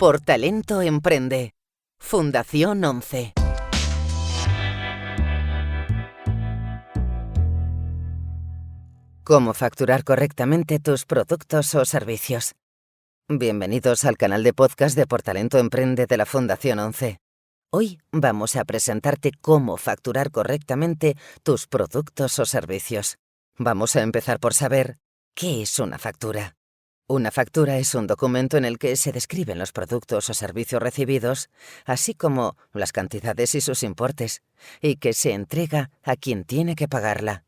Por Talento Emprende. Fundación 11. ¿Cómo facturar correctamente tus productos o servicios? Bienvenidos al canal de podcast de Por Talento Emprende de la Fundación 11. Hoy vamos a presentarte cómo facturar correctamente tus productos o servicios. Vamos a empezar por saber ¿qué es una factura? Una factura es un documento en el que se describen los productos o servicios recibidos, así como las cantidades y sus importes, y que se entrega a quien tiene que pagarla.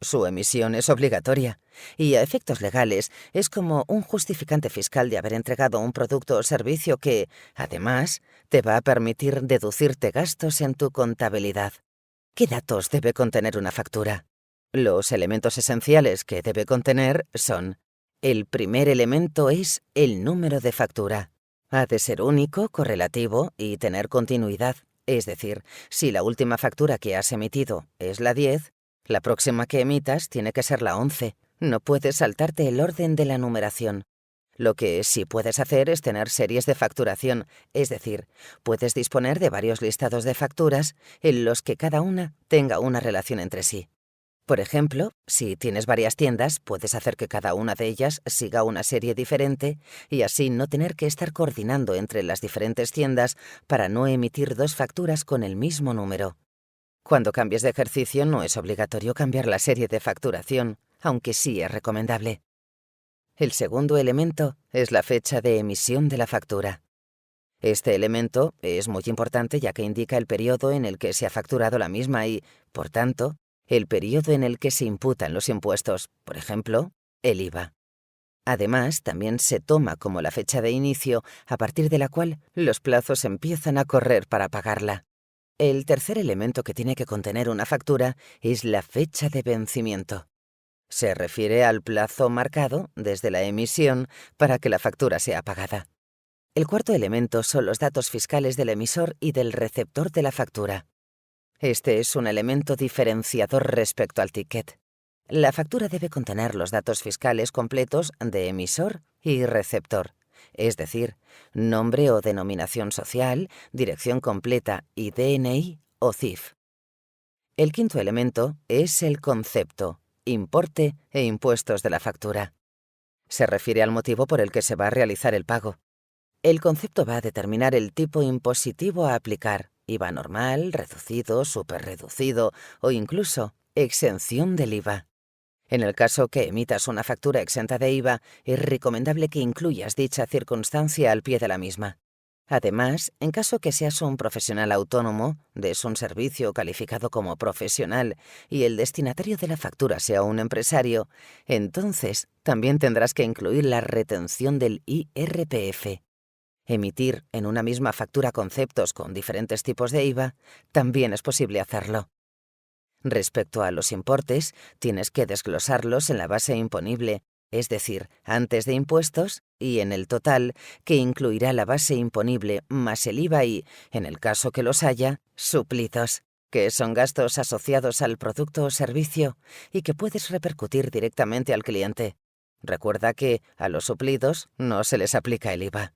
Su emisión es obligatoria y a efectos legales es como un justificante fiscal de haber entregado un producto o servicio que, además, te va a permitir deducirte gastos en tu contabilidad. ¿Qué datos debe contener una factura? Los elementos esenciales que debe contener son: el primer elemento es el número de factura. Ha de ser único, correlativo y tener continuidad. Es decir, si la última factura que has emitido es la 10, la próxima que emitas tiene que ser la 11. No puedes saltarte el orden de la numeración. Lo que sí puedes hacer es tener series de facturación, es decir, puedes disponer de varios listados de facturas en los que cada una tenga una relación entre sí. Por ejemplo, si tienes varias tiendas, puedes hacer que cada una de ellas siga una serie diferente y así no tener que estar coordinando entre las diferentes tiendas para no emitir dos facturas con el mismo número. Cuando cambies de ejercicio no es obligatorio cambiar la serie de facturación, aunque sí es recomendable. El segundo elemento es la fecha de emisión de la factura. Este elemento es muy importante ya que indica el periodo en el que se ha facturado la misma y, por tanto, el periodo en el que se imputan los impuestos, por ejemplo, el IVA. Además, también se toma como la fecha de inicio a partir de la cual los plazos empiezan a correr para pagarla. El tercer elemento que tiene que contener una factura es la fecha de vencimiento. Se refiere al plazo marcado desde la emisión para que la factura sea pagada. El cuarto elemento son los datos fiscales del emisor y del receptor de la factura. Este es un elemento diferenciador respecto al ticket. La factura debe contener los datos fiscales completos de emisor y receptor, es decir, nombre o denominación social, dirección completa y DNI o CIF. El quinto elemento es el concepto, importe e impuestos de la factura. Se refiere al motivo por el que se va a realizar el pago. El concepto va a determinar el tipo impositivo a aplicar: IVA normal, reducido, superreducido o incluso exención del IVA. En el caso que emitas una factura exenta de IVA, es recomendable que incluyas dicha circunstancia al pie de la misma. Además, en caso que seas un profesional autónomo, des un servicio calificado como profesional y el destinatario de la factura sea un empresario, entonces también tendrás que incluir la retención del IRPF. Emitir en una misma factura conceptos con diferentes tipos de IVA también es posible hacerlo. Respecto a los importes, tienes que desglosarlos en la base imponible, es decir, antes de impuestos, y en el total, que incluirá la base imponible más el IVA y, en el caso que los haya, suplidos, que son gastos asociados al producto o servicio y que puedes repercutir directamente al cliente. Recuerda que a los suplidos no se les aplica el IVA.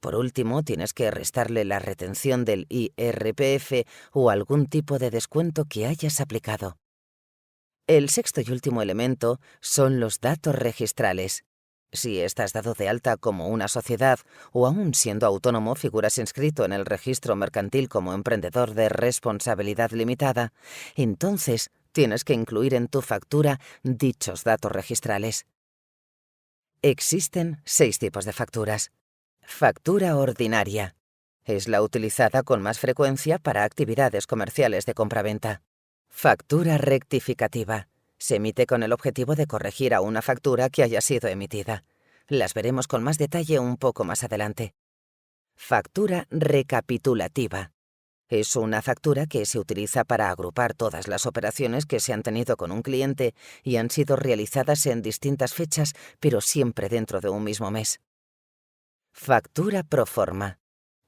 Por último, tienes que restarle la retención del IRPF o algún tipo de descuento que hayas aplicado. El sexto y último elemento son los datos registrales. Si estás dado de alta como una sociedad o aún siendo autónomo figuras inscrito en el registro mercantil como emprendedor de responsabilidad limitada, entonces tienes que incluir en tu factura dichos datos registrales. Existen 6 tipos de facturas. Factura ordinaria. Es la utilizada con más frecuencia para actividades comerciales de compraventa. Factura rectificativa. Se emite con el objetivo de corregir a una factura que haya sido emitida. Las veremos con más detalle un poco más adelante. Factura recapitulativa. Es una factura que se utiliza para agrupar todas las operaciones que se han tenido con un cliente y han sido realizadas en distintas fechas, pero siempre dentro de un mismo mes. Factura pro forma.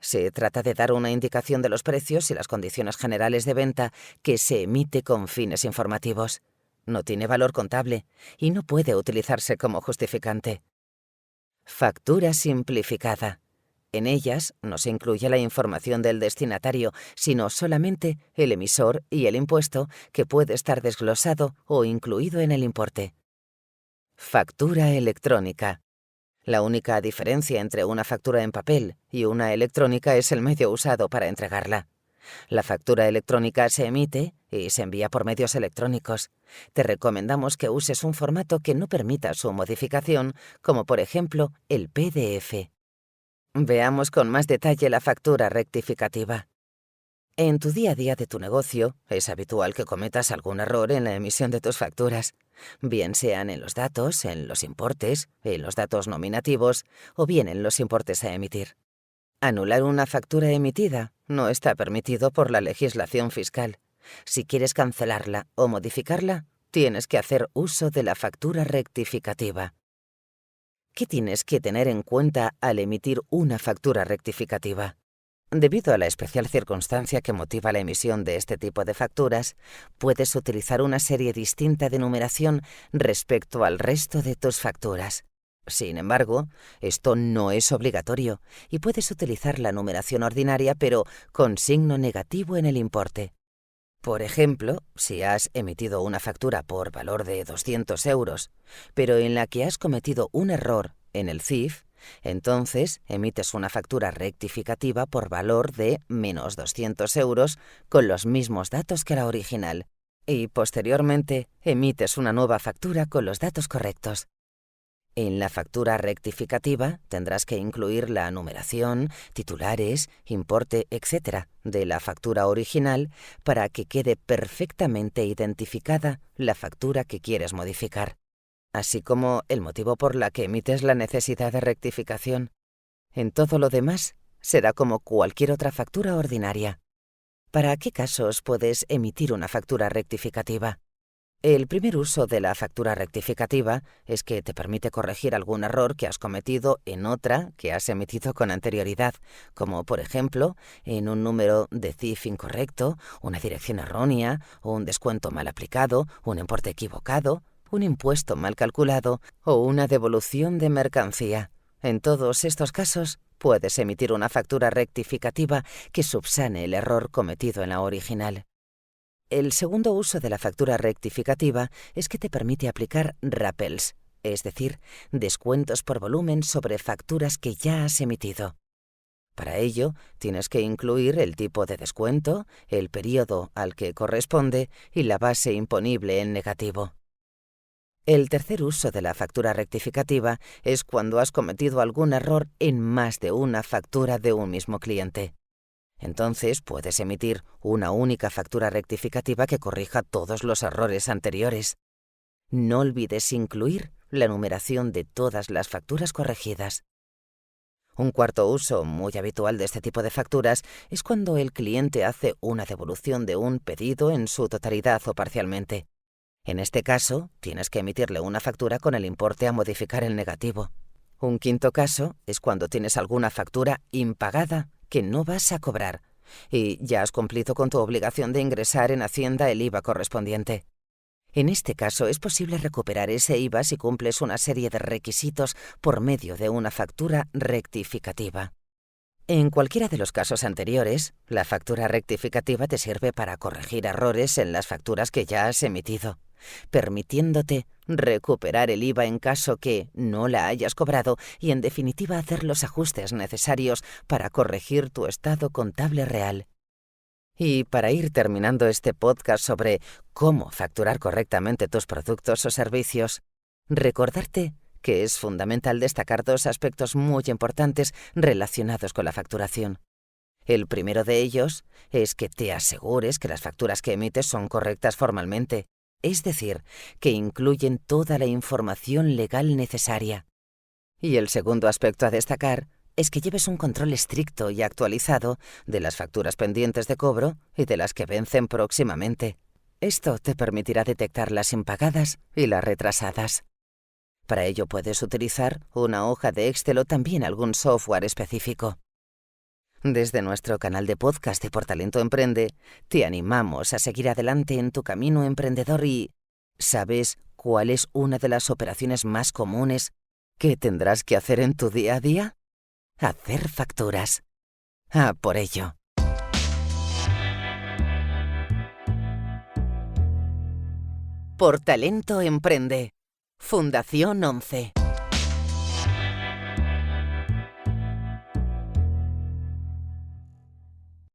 Se trata de dar una indicación de los precios y las condiciones generales de venta que se emite con fines informativos. No tiene valor contable y no puede utilizarse como justificante. Factura simplificada. En ellas no se incluye la información del destinatario, sino solamente el emisor y el impuesto, que puede estar desglosado o incluido en el importe. Factura electrónica. La única diferencia entre una factura en papel y una electrónica es el medio usado para entregarla. La factura electrónica se emite y se envía por medios electrónicos. Te recomendamos que uses un formato que no permita su modificación, como por ejemplo el PDF. Veamos con más detalle la factura rectificativa. En tu día a día de tu negocio, es habitual que cometas algún error en la emisión de tus facturas, bien sean en los datos, en los importes, en los datos nominativos o bien en los importes a emitir. Anular una factura emitida no está permitido por la legislación fiscal. Si quieres cancelarla o modificarla, tienes que hacer uso de la factura rectificativa. ¿Qué tienes que tener en cuenta al emitir una factura rectificativa? Debido a la especial circunstancia que motiva la emisión de este tipo de facturas, puedes utilizar una serie distinta de numeración respecto al resto de tus facturas. Sin embargo, esto no es obligatorio y puedes utilizar la numeración ordinaria pero con signo negativo en el importe. Por ejemplo, si has emitido una factura por valor de 200 euros, pero en la que has cometido un error en el CIF, entonces emites una factura rectificativa por valor de menos 200 euros con los mismos datos que la original, y posteriormente emites una nueva factura con los datos correctos. En la factura rectificativa tendrás que incluir la numeración, titulares, importe, etc. de la factura original para que quede perfectamente identificada la factura que quieres modificar, así como el motivo por la que emites la necesidad de rectificación. En todo lo demás, será como cualquier otra factura ordinaria. ¿Para qué casos puedes emitir una factura rectificativa? El primer uso de la factura rectificativa es que te permite corregir algún error que has cometido en otra que has emitido con anterioridad, como por ejemplo en un número de CIF incorrecto, una dirección errónea, un descuento mal aplicado, un importe equivocado, un impuesto mal calculado o una devolución de mercancía. En todos estos casos, puedes emitir una factura rectificativa que subsane el error cometido en la original. El segundo uso de la factura rectificativa es que te permite aplicar rappels, es decir, descuentos por volumen sobre facturas que ya has emitido. Para ello, tienes que incluir el tipo de descuento, el periodo al que corresponde y la base imponible en negativo. El tercer uso de la factura rectificativa es cuando has cometido algún error en más de una factura de un mismo cliente. Entonces puedes emitir una única factura rectificativa que corrija todos los errores anteriores. No olvides incluir la numeración de todas las facturas corregidas. Un cuarto uso muy habitual de este tipo de facturas es cuando el cliente hace una devolución de un pedido en su totalidad o parcialmente. En este caso, tienes que emitirle una factura con el importe a modificar en negativo. Un quinto caso es cuando tienes alguna factura impagada que no vas a cobrar y ya has cumplido con tu obligación de ingresar en Hacienda el IVA correspondiente. En este caso es posible recuperar ese IVA si cumples una serie de requisitos por medio de una factura rectificativa. En cualquiera de los casos anteriores, la factura rectificativa te sirve para corregir errores en las facturas que ya has emitido, permitiéndote recuperar el IVA en caso que no la hayas cobrado y, en definitiva, hacer los ajustes necesarios para corregir tu estado contable real. Y para ir terminando este podcast sobre cómo facturar correctamente tus productos o servicios, recordarte que es fundamental destacar dos aspectos muy importantes relacionados con la facturación. El primero de ellos es que te asegures que las facturas que emites son correctas formalmente, es decir, que incluyen toda la información legal necesaria. Y el segundo aspecto a destacar es que lleves un control estricto y actualizado de las facturas pendientes de cobro y de las que vencen próximamente. Esto te permitirá detectar las impagadas y las retrasadas. Para ello puedes utilizar una hoja de Excel o también algún software específico. Desde nuestro canal de podcast de Portalento Emprende, te animamos a seguir adelante en tu camino emprendedor y ¿sabes cuál es una de las operaciones más comunes que tendrás que hacer en tu día a día? Hacer facturas. A por ello. Por Talento Emprende. Fundación 11.